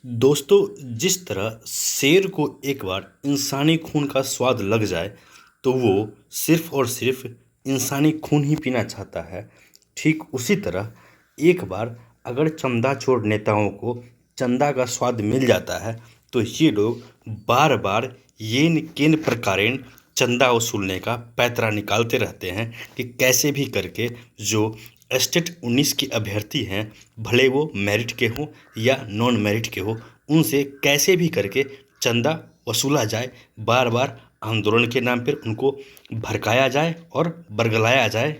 दोस्तों, जिस तरह शेर को एक बार इंसानी खून का स्वाद लग जाए तो वो सिर्फ और सिर्फ इंसानी खून ही पीना चाहता है। ठीक उसी तरह एक बार अगर चंदा चोर नेताओं को चंदा का स्वाद मिल जाता है तो ये लोग बार बार येन केन प्रकारेण चंदा वसूलने का पैंतरा निकालते रहते हैं कि कैसे भी करके जो स्टेट 19 के अभ्यर्थी हैं, भले वो मेरिट के हों या नॉन मेरिट के हो, उनसे कैसे भी करके चंदा वसूला जाए। बार बार आंदोलन के नाम पर उनको भड़काया जाए और बरगलाया जाए।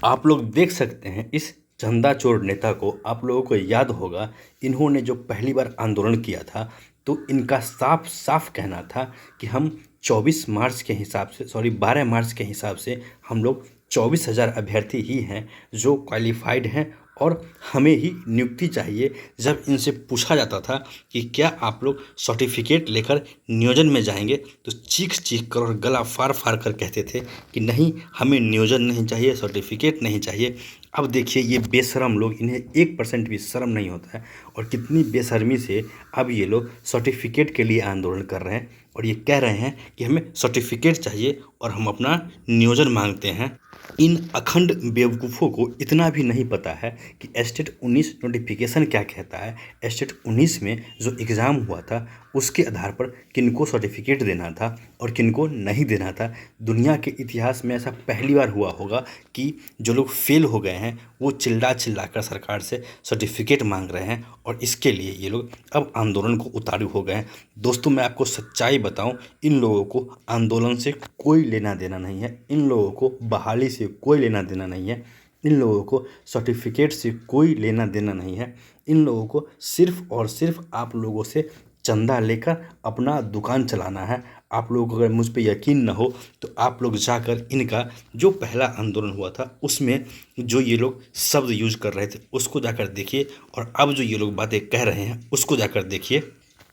आप लोग देख सकते हैं इस चंदा चोर नेता को। आप लोगों को याद होगा, इन्होंने जो पहली बार आंदोलन किया था तो इनका साफ साफ कहना था कि हम 24 मार्च के हिसाब से 12 मार्च के हिसाब से हम लोग 24,000 अभ्यर्थी ही हैं जो क्वालिफाइड हैं और हमें ही नियुक्ति चाहिए। जब इनसे पूछा जाता था कि क्या आप लोग सर्टिफिकेट लेकर नियोजन में जाएंगे तो चीख चीख कर और गला फाड़ फाड़ कर कहते थे कि नहीं, हमें नियोजन नहीं चाहिए, सर्टिफिकेट नहीं चाहिए। अब देखिए ये बेशरम लोग, इन्हें 1% भी शर्म नहीं होता है और कितनी बेशर्मी से अब ये लोग सर्टिफिकेट के लिए आंदोलन कर रहे हैं और ये कह रहे हैं कि हमें सर्टिफिकेट चाहिए और हम अपना नियोजन मांगते हैं। इन अखंड बेवकूफ़ों को इतना भी नहीं पता है कि स्टेट 19 नोटिफिकेशन क्या कहता है। स्टेट 19 में जो एग्ज़ाम हुआ था उसके आधार पर किनको सर्टिफिकेट देना था और किनको नहीं देना था। दुनिया के इतिहास में ऐसा पहली बार हुआ होगा कि जो लोग फेल हो गए हैं वो चिल्ला चिल्ला कर सरकार से सर्टिफिकेट मांग रहे हैं और इसके लिए ये लोग अब आंदोलन को उतारू हो गए हैं। दोस्तों, मैं आपको सच्चाई बताऊं, इन लोगों को आंदोलन से कोई लेना देना नहीं है, इन लोगों को बहाली से कोई लेना देना नहीं है, इन लोगों को सर्टिफिकेट से कोई लेना देना नहीं है। इन लोगों को सिर्फ और सिर्फ आप लोगों से चंदा लेकर अपना दुकान चलाना है। आप लोगों को अगर मुझ पे यकीन न हो तो आप लोग जाकर इनका जो पहला आंदोलन हुआ था उसमें जो ये लोग शब्द यूज कर रहे थे उसको जाकर देखिए और अब जो ये लोग बातें कह रहे हैं उसको जाकर देखिए,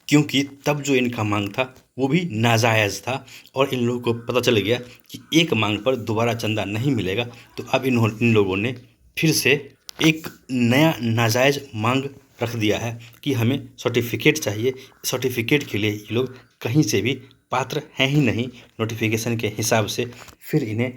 क्योंकि तब जो इनका मांग था वो भी नाजायज़ था और इन लोगों को पता चल गया कि एक मांग पर दोबारा चंदा नहीं मिलेगा। तो अब इन लोगों ने फिर से एक नया नाजायज़ मांग रख दिया है कि हमें सर्टिफिकेट चाहिए। सर्टिफिकेट के लिए ये लोग कहीं से भी पात्र हैं ही नहीं नोटिफिकेशन के हिसाब से। फिर इन्हें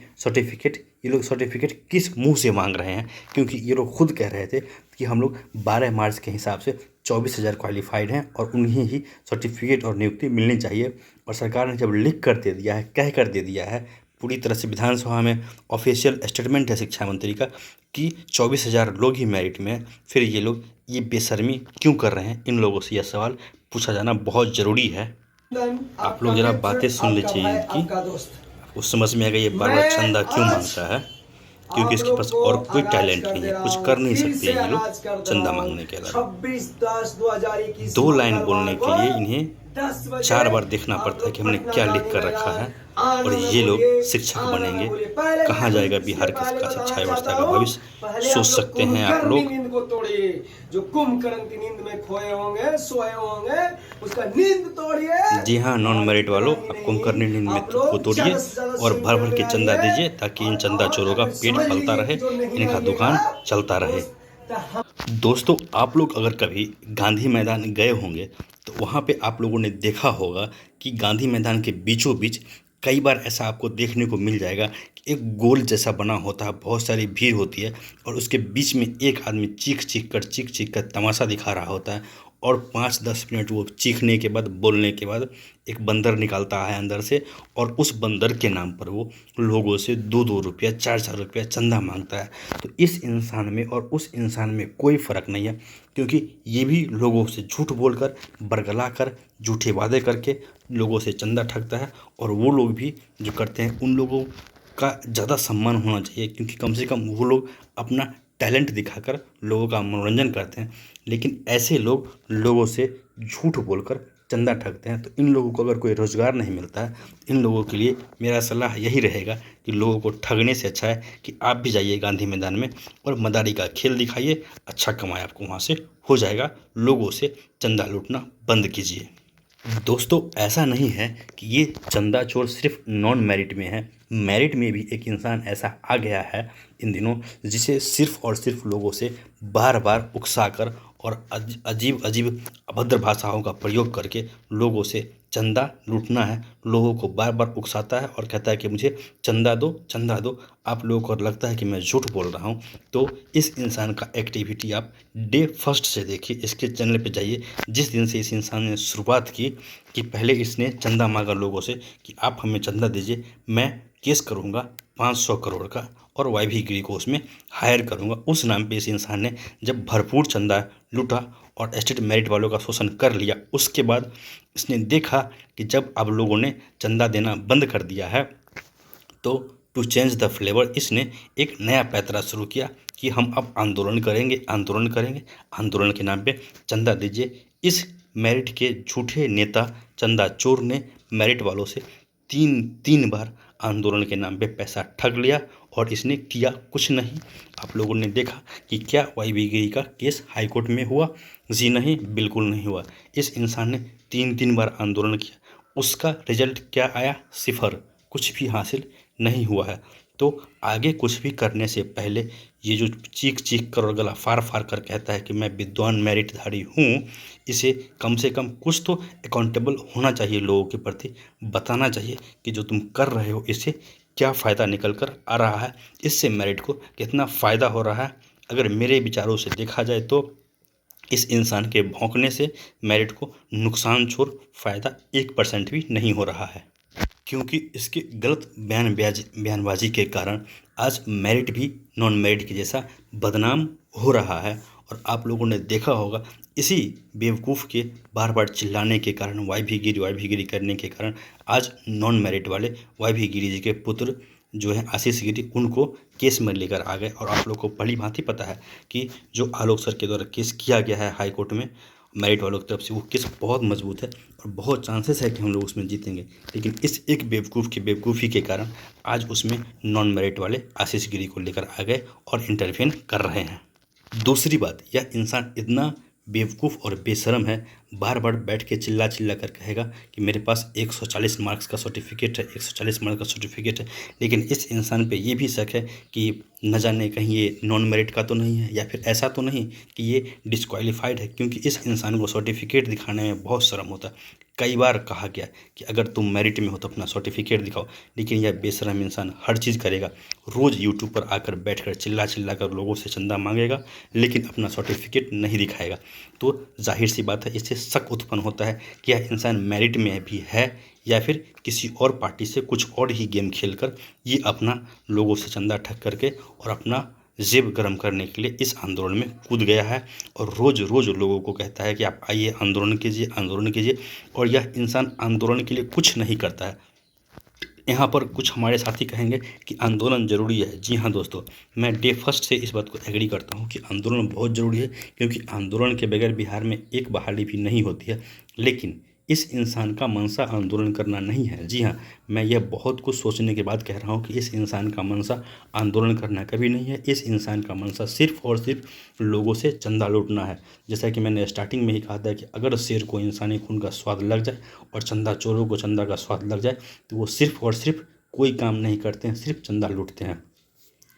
ये लोग सर्टिफिकेट किस मुंह से मांग रहे हैं, क्योंकि ये लोग खुद कह रहे थे कि हम लोग 12 मार्च के हिसाब से 24,000 क्वालिफाइड हैं और उन्हें ही सर्टिफिकेट और नियुक्ति मिलनी चाहिए। और सरकार ने जब लिख कर दे दिया है, कह कर दे दिया है, पूरी तरह से विधानसभा में ऑफिशियल स्टेटमेंट है शिक्षा मंत्री का कि 24,000 लोग ही मेरिट में हैं, फिर ये लोग ये बेशर्मी क्यों कर रहे हैं? इन लोगों से यह सवाल पूछा जाना बहुत ज़रूरी है। आप लोग जरा बातें सुन लीजिए इनकी, आपको समझ में आएगा ये बार बार चंदा क्यों मांगता है। क्योंकि इसके पास और कोई टैलेंट नहीं है, कुछ कर नहीं सकते ये लोग चंदा मांगने के अलावा। 2 लाइन बोलने के लिए इन्हें 4 बार देखना पड़ता है कि हमने क्या लिख कर रखा है। और ये लोग शिक्षक बनेंगे, कहाँ जाएगा बिहार का शिक्षा व्यवस्था का भविष्य, सोच सकते हैं आप लोग। जो कुंभकर्ण की नींद में खोए होंगे, सोए होंगे, उसका नींद तोड़िए। जी हाँ, नॉन मेरिट वालों, आप कुंभकर्ण नींद में को तोड़िए और भर भर के चंदा दीजिए ताकि इन चंदा चोरों का पेट फलता रहे, इनका दुकान चलता रहे। दोस्तों, आप लोग अगर कभी गांधी मैदान गए होंगे तो वहाँ पे आप लोगों ने देखा होगा कि गांधी मैदान के बीचों बीच कई बार ऐसा आपको देखने को मिल जाएगा कि एक गोल जैसा बना होता है, बहुत सारी भीड़ होती है और उसके बीच में एक आदमी चीख चीख कर तमाशा दिखा रहा होता है और 5-10 मिनट वो चीखने के बाद, बोलने के बाद एक बंदर निकलता है अंदर से और उस बंदर के नाम पर वो लोगों से 2-2 रुपया 4-4 रुपया चंदा मांगता है। तो इस इंसान में और उस इंसान में कोई फ़र्क नहीं है, क्योंकि ये भी लोगों से झूठ बोलकर, बरगला कर, झूठे वादे करके लोगों से चंदा ठगता है। और वो लोग भी जो करते हैं उन लोगों का ज़्यादा सम्मान होना चाहिए, क्योंकि कम से कम वो लोग अपना टैलेंट दिखाकर लोगों का मनोरंजन करते हैं। लेकिन ऐसे लोग लोगों से झूठ बोलकर चंदा ठगते हैं। तो इन लोगों को अगर कोई रोज़गार नहीं मिलता है, इन लोगों के लिए मेरा सलाह यही रहेगा कि लोगों को ठगने से अच्छा है कि आप भी जाइए गांधी मैदान में और मदारी का खेल दिखाइए, अच्छा कमाई आपको वहाँ से हो जाएगा। लोगों से चंदा लूटना बंद कीजिए। दोस्तों, ऐसा नहीं है कि ये चंदा चोर सिर्फ नॉन मेरिट में है, मेरिट में भी एक इंसान ऐसा आ गया है इन दिनों जिसे सिर्फ और सिर्फ लोगों से बार बार उकसाकर और अजीब अजीब अभद्र भाषाओं का प्रयोग करके लोगों से चंदा लूटना है। लोगों को बार बार उकसाता है और कहता है कि मुझे चंदा दो, चंदा दो। आप लोगों को लगता है कि मैं झूठ बोल रहा हूँ, तो इस इंसान का एक्टिविटी आप डे फर्स्ट से देखिए। इसके चैनल पे जाइए। जिस दिन से इस इंसान ने शुरुआत की कि पहले इसने चंदा मांगा लोगों से कि आप हमें चंदा दीजिए, मैं केस करूँगा 500 करोड़ का और वाईवी गिरी को उसमें हायर करूँगा। उस नाम पे इस इंसान ने जब भरपूर चंदा लूटा और एस्टेट मेरिट वालों का शोषण कर लिया, उसके बाद इसने देखा कि जब अब लोगों ने चंदा देना बंद कर दिया है, तो टू चेंज द फ्लेवर इसने एक नया पैतरा शुरू किया कि हम अब आंदोलन करेंगे, आंदोलन करेंगे। आंदोलन के नाम पे चंदा दीजिए। इस मेरिट के झूठे नेता चंदा चोर ने मेरिट वालों से तीन बार आंदोलन के नाम पे पैसा ठग लिया और इसने किया कुछ नहीं। आप लोगों ने देखा कि क्या वाईवी गिरी का केस हाईकोर्ट में हुआ? जी नहीं, बिल्कुल नहीं हुआ। इस इंसान ने तीन बार आंदोलन किया, उसका रिजल्ट क्या आया? सिफर, कुछ भी हासिल नहीं हुआ है। तो आगे कुछ भी करने से पहले ये जो चीख चीख कर और गला फाड़ फाड़ कर कहता है कि मैं विद्वान मेरिटधारी हूँ, इसे कम से कम कुछ तो अकाउंटेबल होना चाहिए, लोगों के प्रति बताना चाहिए कि जो तुम कर रहे हो इससे क्या फ़ायदा निकल कर आ रहा है, इससे मेरिट को कितना फ़ायदा हो रहा है। अगर मेरे विचारों से देखा जाए तो इस इंसान के भौंकने से मेरिट को नुकसान छोड़ फ़ायदा 1% भी नहीं हो रहा है, क्योंकि इसके गलत बयानबाजी के कारण आज मेरिट भी नॉन मेरिट के जैसा बदनाम हो रहा है। और आप लोगों ने देखा होगा इसी बेवकूफ़ के बार बार चिल्लाने के कारण, वाईवी गिरी करने के कारण आज नॉन मेरिट वाले वाईवी गिरी जी के पुत्र जो है आशीष गिरी, उनको केस में लेकर आ गए। और आप लोग को भली भांति पता है कि जो आलोक सर के द्वारा केस किया गया है हाई कोर्ट में मेरिट वालों की तरफ से, वो केस बहुत मजबूत है और बहुत चांसेस है कि हम लोग उसमें जीतेंगे। लेकिन इस एक बेवकूफ़ की बेवकूफ़ी के कारण आज उसमें नॉन मेरिट वाले आशीष गिरी को लेकर आ गए और इंटरवेन कर रहे हैं। दूसरी बात, यह इंसान इतना बेवकूफ़ और बेशरम है, बार बार बैठ के चिल्ला चिल्ला कर कहेगा कि मेरे पास 140 मार्क्स का सर्टिफिकेट है, 140 मार्क्स का सर्टिफिकेट है। लेकिन इस इंसान पे ये भी शक है कि न जाने कहीं ये नॉन मेरिट का तो नहीं है, या फिर ऐसा तो नहीं कि ये डिस्क्वालीफाइड है, क्योंकि इस इंसान को सर्टिफिकेट दिखाने में बहुत शर्म होता है। कई बार कहा गया कि अगर तुम मेरिट में हो तो अपना सर्टिफिकेट दिखाओ, लेकिन यह बेशरम इंसान हर चीज़ करेगा। रोज़ यूट्यूब पर आकर बैठकर चिल्ला चिल्ला कर लोगों से चंदा मांगेगा, लेकिन अपना सर्टिफिकेट नहीं दिखाएगा। तो जाहिर सी बात है, इससे शक उत्पन्न होता है कि यह इंसान मेरिट में भी है या फिर किसी और पार्टी से कुछ और ही गेम खेलकर ये अपना लोगों से चंदा ठग करके और अपना जेब गर्म करने के लिए इस आंदोलन में कूद गया है। और रोज़ रोज़ लोगों को कहता है कि आप आइए आंदोलन कीजिए, आंदोलन कीजिए। और यह इंसान आंदोलन के लिए कुछ नहीं करता है। यहाँ पर कुछ हमारे साथी कहेंगे कि आंदोलन ज़रूरी है। जी हाँ दोस्तों, मैं डे फर्स्ट से इस बात को एग्री करता हूँ कि आंदोलन बहुत ज़रूरी है, क्योंकि आंदोलन के बगैर बिहार में एक बहाली भी नहीं होती है। लेकिन इस इंसान का मंशा आंदोलन करना नहीं है। जी हाँ, मैं यह बहुत कुछ सोचने के बाद कह रहा हूँ कि इस इंसान का मंशा आंदोलन करना कभी नहीं है। इस इंसान का मंशा सिर्फ और सिर्फ लोगों से चंदा लूटना है। जैसा कि मैंने स्टार्टिंग में ही कहा था कि अगर शेर को इंसानी खून का स्वाद लग जाए और चंदा चोरों को चंदा का स्वाद लग जाए, तो वो सिर्फ और सिर्फ कोई काम नहीं करते हैं, सिर्फ चंदा लूटते हैं।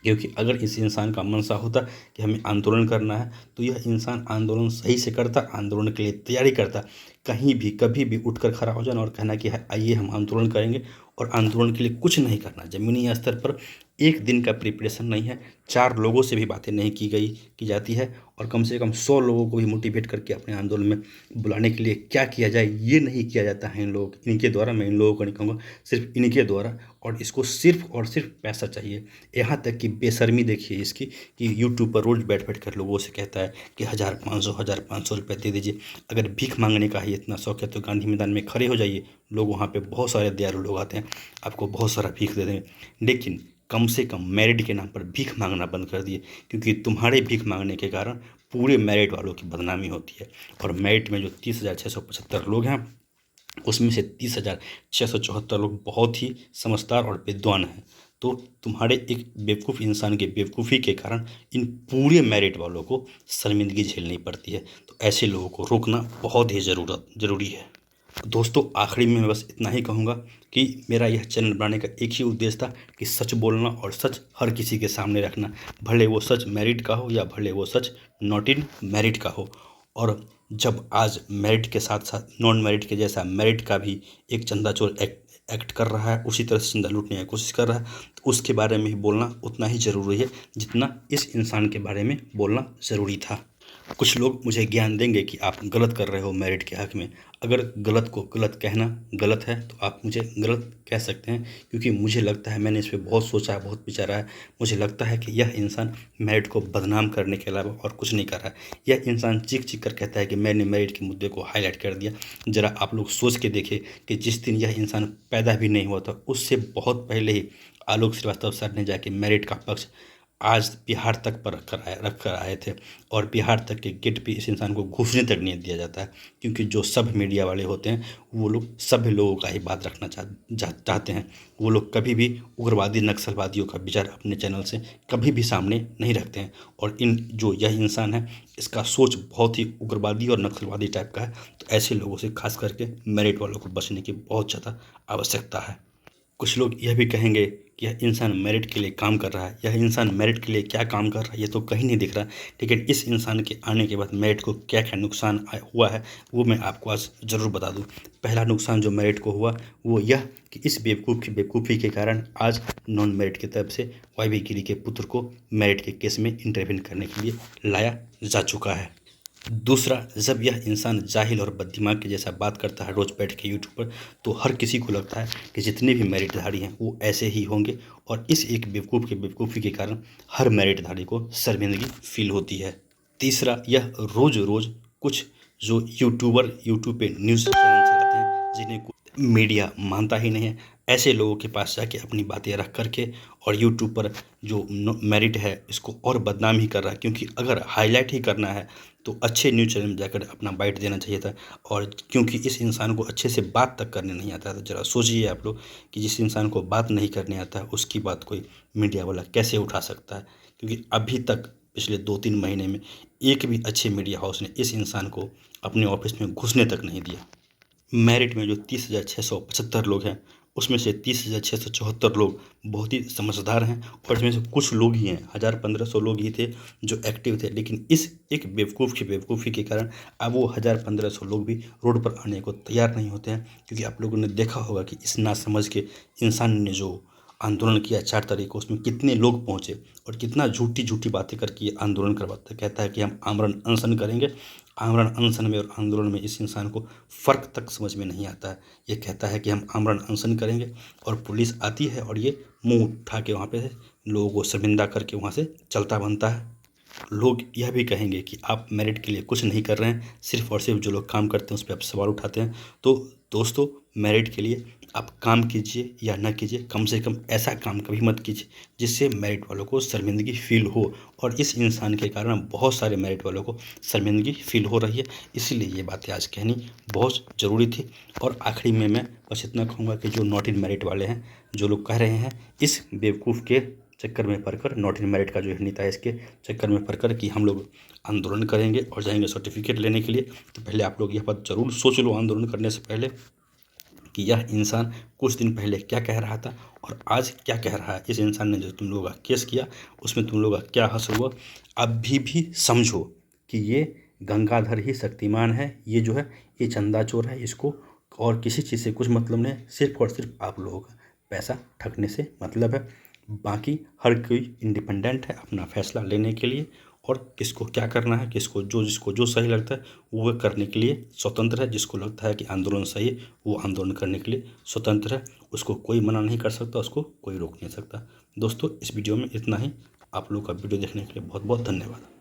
क्योंकि अगर इस इंसान का मनसा होता कि हमें आंदोलन करना है, तो यह इंसान आंदोलन सही से करता, आंदोलन के लिए तैयारी करता। कहीं भी कभी भी उठकर खड़ा हो जाना और कहना कि आइए हम आंदोलन करेंगे, और आंदोलन के लिए कुछ नहीं करना। ज़मीनी स्तर पर एक दिन का प्रिपरेशन नहीं है, 4 लोगों से भी बातें नहीं की जाती है, और कम से कम 100 लोगों को भी मोटिवेट करके अपने आंदोलन में बुलाने के लिए क्या किया जाए ये नहीं किया जाता है इन लोगों इनके द्वारा। मैं इन लोगों को नहीं कहूँगा, सिर्फ इनके द्वारा। और इसको सिर्फ और सिर्फ पैसा चाहिए। यहाँ तक कि बेशर्मी देखिए इसकी कि यूट्यूब पर रोज़ बैठ कर लोगों से कहता है कि 1500 रुपये दे दीजिए। अगर भीख मांगने का ही इतना शौक है तो गांधी मैदान में खड़े हो जाइए, लोग वहाँ पे बहुत सारे दयालु लोग आते हैं, आपको बहुत सारा भीख दे देंगे। लेकिन कम से कम मेरिट के नाम पर भीख मांगना बंद कर दिए, क्योंकि तुम्हारे भीख मांगने के कारण पूरे मेरिट वालों की बदनामी होती है। और मेरिट में जो 30,675 लोग हैं, उसमें से 30,674 लोग बहुत ही समझदार और विद्वान हैं। तो तुम्हारे एक बेवकूफ़ इंसान के बेवकूफ़ी के कारण इन पूरे मेरिट वालों को शर्मिंदगी झेलनी पड़ती है। तो ऐसे लोगों को रोकना बहुत ही ज़रूरी है। दोस्तों, आखिरी में मैं बस इतना ही कहूँगा कि मेरा यह चैनल बनाने का एक ही उद्देश्य था कि सच बोलना और सच हर किसी के सामने रखना, भले वो सच मेरिट का हो या भले वो सच नॉट इन मेरिट का हो। और जब आज मेरिट के साथ साथ नॉन मेरिट के जैसा मेरिट का भी एक चंदाचोर एक्ट कर रहा है, उसी तरह से चंदा लूटने की कोशिश कर रहा है, तो उसके बारे में ही बोलना उतना ही ज़रूरी है जितना इस इंसान के बारे में बोलना ज़रूरी था। कुछ लोग मुझे ज्ञान देंगे कि आप गलत कर रहे हो मेरिट के हक में। अगर गलत को गलत कहना गलत है तो आप मुझे गलत कह सकते हैं, क्योंकि मुझे लगता है, मैंने इस पे बहुत सोचा है, बहुत विचारा है। मुझे लगता है कि यह इंसान मेरिट को बदनाम करने के अलावा और कुछ नहीं कर रहा है। यह इंसान चीख चीख कर कहता है कि मैंने मेरिट के मुद्दे को हाईलाइट कर दिया। ज़रा आप लोग सोच के देखें कि जिस दिन यह इंसान पैदा भी नहीं हुआ था, उससे बहुत पहले ही आलोक श्रीवास्तव सर ने जाके मेरिट का पक्ष आज बिहार तक पर रख कर आए थे, और बिहार तक के गेट पे इस इंसान को घुसने तक नहीं दिया जाता है, क्योंकि जो सब मीडिया वाले होते हैं वो लोग सभी लोगों का ही बात रखना चाहते हैं। वो लोग कभी भी उग्रवादी नक्सलवादियों का विचार अपने चैनल से कभी भी सामने नहीं रखते हैं। और जो यह इंसान है, इसका सोच बहुत ही उग्रवादी और नक्सलवादी टाइप का है। तो ऐसे लोगों से खास करके मेरिट वालों को बचने की बहुत ज़्यादा आवश्यकता है। कुछ लोग यह भी कहेंगे कि यह इंसान मेरिट के लिए काम कर रहा है। यह इंसान मेरिट के लिए क्या काम कर रहा है ये तो कहीं नहीं दिख रहा, लेकिन इस इंसान के आने के बाद मेरिट को क्या क्या नुकसान हुआ है वो मैं आपको आज ज़रूर बता दूं। पहला नुकसान जो मेरिट को हुआ वो यह कि इस बेवकूफ़ी के कारण आज नॉन मेरिट की तरफ से वाई गिरी के पुत्र को मेरिट के केस में इंटरवेन करने के लिए लाया जा चुका है। दूसरा, जब यह इंसान जाहिल और बददिमाग के जैसा बात करता है रोज़ बैठ के यूट्यूब पर, तो हर किसी को लगता है कि जितने भी मेरिटधारी हैं वो ऐसे ही होंगे, और इस एक बेवकूफ़ी के कारण हर मेरिटधारी को शर्मिंदगी फील होती है। तीसरा, यह रोज़ कुछ जो यूट्यूब पे न्यूज़ चैनल चलाते हैं जिन्हें मीडिया मानता ही नहीं है, ऐसे लोगों के पास जाके अपनी बातें रख करके और यूट्यूब पर जो मेरिट है इसको और बदनाम ही कर रहा है। क्योंकि अगर हाईलाइट ही करना है तो अच्छे न्यूज़ चैनल में जाकर अपना बाइट देना चाहिए था, और क्योंकि इस इंसान को अच्छे से बात तक करने नहीं आता था। ज़रा सोचिए आप लोग कि जिस इंसान को बात नहीं करने आता है उसकी बात कोई मीडिया वाला कैसे उठा सकता है। क्योंकि अभी तक पिछले 2-3 महीने में एक भी अच्छे मीडिया हाउस ने इस इंसान को अपने ऑफिस में घुसने तक नहीं दिया। मेरिट में जो 30,675 लोग हैं उसमें से 30,674 लोग बहुत ही समझदार हैं, और इसमें से कुछ लोग ही हैं, 1,000-1,500 लोग ही थे जो एक्टिव थे। लेकिन इस एक बेवकूफ़ी के कारण अब वो 1,000-1,500 लोग भी रोड पर आने को तैयार नहीं होते हैं। क्योंकि आप लोगों ने देखा होगा कि इस नासमझ के इंसान ने जो आंदोलन किया 4 तारीख को, उसमें कितने लोग पहुंचे और कितना झूठी बातें करके ये आंदोलन करवाता है। कहता है कि हम आमरण अनशन करेंगे। आमरण अनशन में और आंदोलन में इस इंसान को फ़र्क तक समझ में नहीं आता है। ये कहता है कि हम आमरण अनशन करेंगे, और पुलिस आती है और ये मुंह उठा के वहाँ पे से लोगों को शर्मिंदा करके वहाँ से चलता बनता है। लोग यह भी कहेंगे कि आप मेरिट के लिए कुछ नहीं कर रहे हैं, सिर्फ और सिर्फ जो लोग काम करते हैं उस पर आप सवाल उठाते हैं। तो दोस्तों, मेरिट के लिए आप काम कीजिए या ना कीजिए, कम से कम ऐसा काम कभी मत कीजिए जिससे मेरिट वालों को शर्मिंदगी फील हो। और इस इंसान के कारण बहुत सारे मेरिट वालों को शर्मिंदगी फील हो रही है, इसीलिए ये बातें आज कहनी बहुत ज़रूरी थी। और आखिरी में मैं बस इतना कहूँगा कि जो नॉट इन मेरिट वाले हैं, जो लोग कह रहे हैं इस बेवकूफ़ के चक्कर में पड़कर, नॉट इन मेरिट का जो नेता है इसके चक्कर में पड़कर कि हम लोग आंदोलन करेंगे और जाएंगे सर्टिफिकेट लेने के लिए, तो पहले आप लोग यह बात ज़रूर सोच लो आंदोलन करने से पहले कि यह इंसान कुछ दिन पहले क्या कह रहा था और आज क्या कह रहा है। इस इंसान ने जो तुम लोगों का केस किया उसमें तुम लोगों का क्या हश्र हुआ, अभी भी समझो कि ये गंगाधर ही शक्तिमान है। ये जो है ये चंदा चोर है, इसको और किसी चीज़ से कुछ मतलब नहीं है, सिर्फ और सिर्फ आप लोगों का पैसा ठगने से मतलब है। बाकी हर कोई इंडिपेंडेंट है अपना फैसला लेने के लिए, और किसको क्या करना है, जिसको जो सही लगता है वो करने के लिए स्वतंत्र है। जिसको लगता है कि आंदोलन सही है वो आंदोलन करने के लिए स्वतंत्र है, उसको कोई मना नहीं कर सकता, उसको कोई रोक नहीं सकता। दोस्तों, इस वीडियो में इतना ही। आप लोग का वीडियो देखने के लिए बहुत बहुत धन्यवाद।